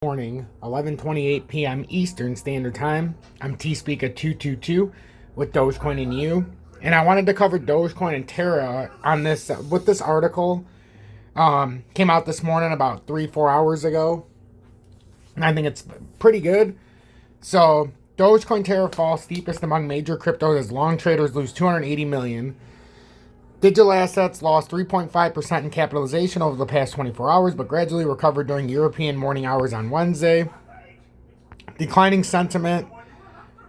Morning, 11:28 p.m. Eastern Standard Time. I'm T-Speaker222 with Dogecoin and you, and I wanted to cover Dogecoin and Terra on this with this article. Came out this morning about 3-4 hours ago, and I think it's pretty good. So Dogecoin Terra falls steepest among major cryptos as long traders lose 280 million. Digital assets lost 3.5% in capitalization over the past 24 hours, but gradually recovered during European morning hours on Wednesday. Declining sentiment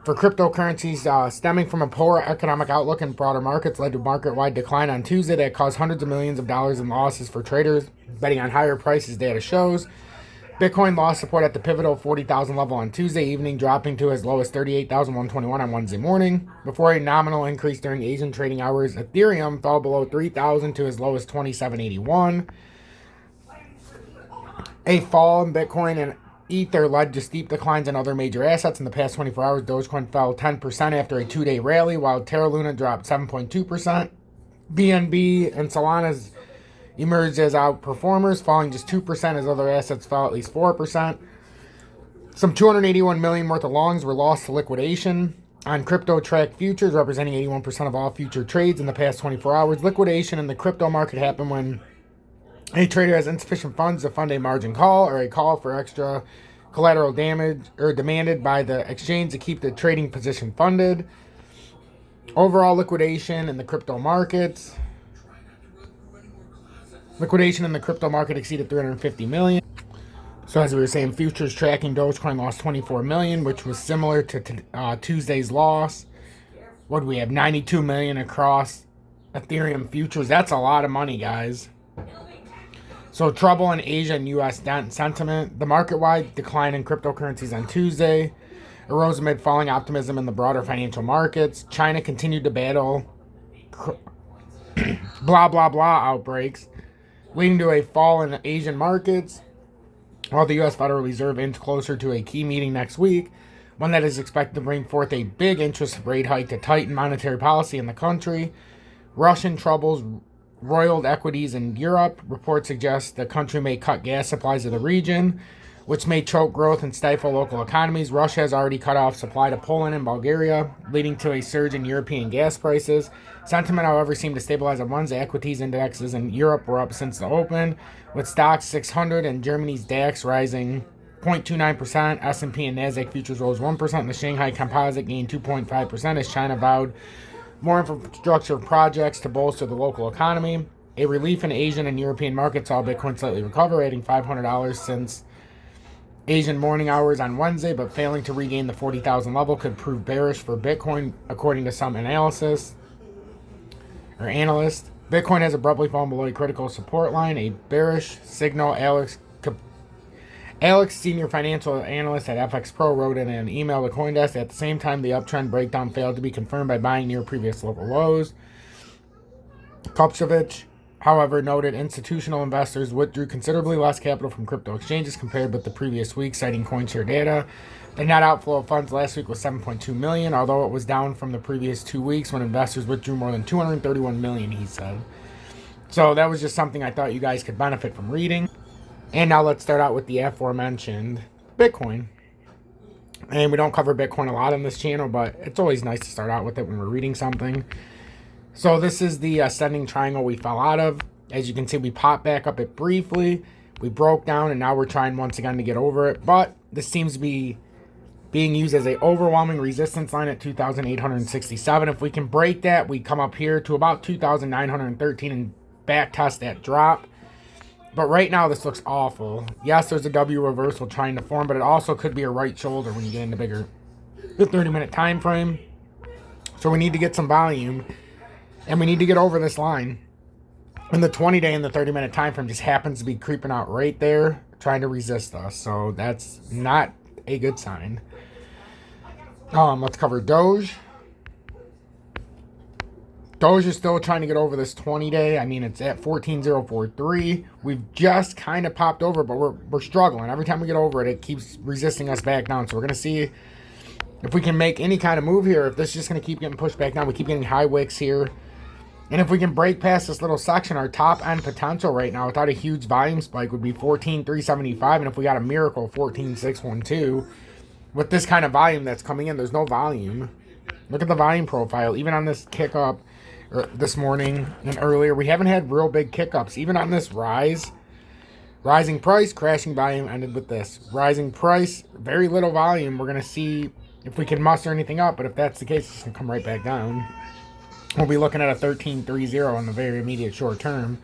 for cryptocurrencies stemming from a poor economic outlook in broader markets led to market-wide decline on Tuesday that caused hundreds of millions of dollars in losses for traders betting on higher prices, data shows. Bitcoin lost support at the pivotal 40,000 level on Tuesday evening, dropping to as low as 38,121 on Wednesday morning. Before a nominal increase during Asian trading hours, Ethereum fell below 3,000 to as low as 2781. A fall in Bitcoin and Ether led to steep declines in other major assets. In the past 24 hours, Dogecoin fell 10% after a two-day rally, while Terra Luna dropped 7.2%. BNB and Solana's emerged as outperformers, falling just 2% as other assets fell at least 4%. Some 281 million worth of longs were lost to liquidation on crypto track futures, representing 81% of all future trades in the past 24 hours. Liquidation in the crypto market happened when a trader has insufficient funds to fund a margin call or a call for extra collateral damage or demanded by the exchange to keep the trading position funded. Overall liquidation in the crypto markets. Liquidation in the crypto market exceeded 350 million. So as we were saying, futures tracking Dogecoin lost 24 million, which was similar to Tuesday's loss. What do we have? 92 million across Ethereum futures. That's a lot of money, guys. So trouble in Asia and U.S. sentiment. The market-wide decline in cryptocurrencies on Tuesday arose amid falling optimism in the broader financial markets. China continued to battle blah, blah, blah outbreaks, leading to a fall in Asian markets, while the U.S. Federal Reserve inched closer to a key meeting next week, one that is expected to bring forth a big interest rate hike to tighten monetary policy in the country. Russian troubles roiled equities in Europe. Reports suggest the country may cut gas supplies to the region, which may choke growth and stifle local economies. Russia has already cut off supply to Poland and Bulgaria, leading to a surge in European gas prices. Sentiment, however, seemed to stabilize on Wednesday. Equities indexes in Europe were up since the open, with Stoxx 600 and Germany's DAX rising 0.29%. S&P and Nasdaq futures rose 1%, and the Shanghai Composite gained 2.5% as China vowed more infrastructure projects to bolster the local economy. A relief in Asian and European markets saw Bitcoin slightly recover, adding $500 since Asian morning hours on Wednesday, but failing to regain the 40,000 level could prove bearish for Bitcoin, according to some analysts. Bitcoin has abruptly fallen below a critical support line, a bearish signal. Alex, senior financial analyst at FX Pro, wrote in an email to CoinDesk. At the same time, the uptrend breakdown failed to be confirmed by buying near previous local lows. Kupchovich, however, noted institutional investors withdrew considerably less capital from crypto exchanges compared with the previous week, citing CoinShare data. The net outflow of funds last week was 7.2 million, although it was down from the previous 2 weeks when investors withdrew more than 231 million, he said. So that was just something I thought you guys could benefit from reading. And now let's start out with the aforementioned Bitcoin. And we don't cover Bitcoin a lot on this channel, but it's always nice to start out with it when we're reading something. So this is the ascending triangle we fell out of. As you can see, we popped back up it briefly. We broke down, and now we're trying once again to get over it. But this seems to be being used as a overwhelming resistance line at 2,867. If we can break that, we come up here to about 2,913 and back test that drop. But right now, this looks awful. Yes, there's a W reversal trying to form, but it also could be a right shoulder when you get into the 30-minute time frame. So we need to get some volume, and we need to get over this line. And the 20-day and the 30-minute time frame just happens to be creeping out right there, trying to resist us. So that's not a good sign. Let's cover Doge. Doge is still trying to get over this 20-day. I mean, it's at 14,043. We've just kind of popped over, but we're struggling. Every time we get over it, it keeps resisting us back down. So we're going to see if we can make any kind of move here. If this is just going to keep getting pushed back down. We keep getting high wicks here. And if we can break past this little section, our top end potential right now without a huge volume spike would be 14,375. And if we got a miracle, 14,612. With this kind of volume that's coming in, there's no volume. Look at the volume profile. Even on this kick up this morning and earlier, we haven't had real big kick ups. Even on this rising price, crashing volume ended with this. Rising price, very little volume. We're going to see if we can muster anything up. But if that's the case, it's going to come right back down. We'll be looking at a 13.30 in the very immediate short term.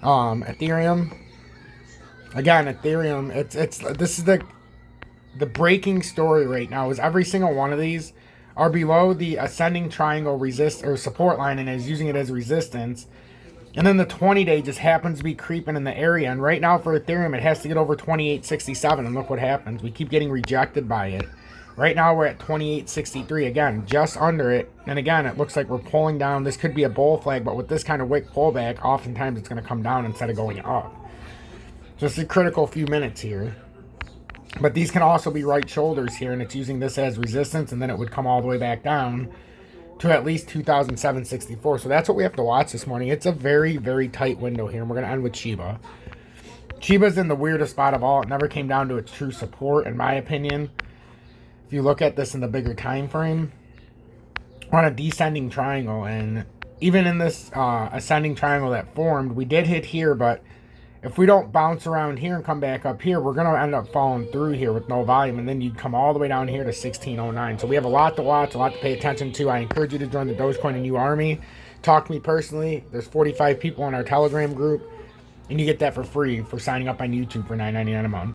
Ethereum. Again, Ethereum, this is the breaking story right now is every single one of these are below the ascending triangle resist or support line and is using it as resistance. And then the 20-day just happens to be creeping in the area. And right now for Ethereum, it has to get over 28.67. And look what happens. We keep getting rejected by it. Right now we're at 28.63. Again, just under it. And again, it looks like we're pulling down. This could be a bull flag, but with this kind of wick pullback, oftentimes it's going to come down instead of going up. Just a critical few minutes here. But these can also be right shoulders here, and it's using this as resistance, and then it would come all the way back down to at least 2,764. So that's what we have to watch this morning. It's a very, very tight window here, and we're going to end with Shiba. Shiba's in the weirdest spot of all. It never came down to its true support, in my opinion. If you look at this in the bigger time frame, we're on a descending triangle, and even in this ascending triangle that formed, we did hit here, but if we don't bounce around here and come back up here, we're going to end up falling through here with no volume. And then you'd come all the way down here to 1609. So we have a lot to watch, a lot to pay attention to. I encourage you to join the Dogecoin and U Army. Talk to me personally. There's 45 people in our Telegram group. And you get that for free for signing up on YouTube for $9.99 a month.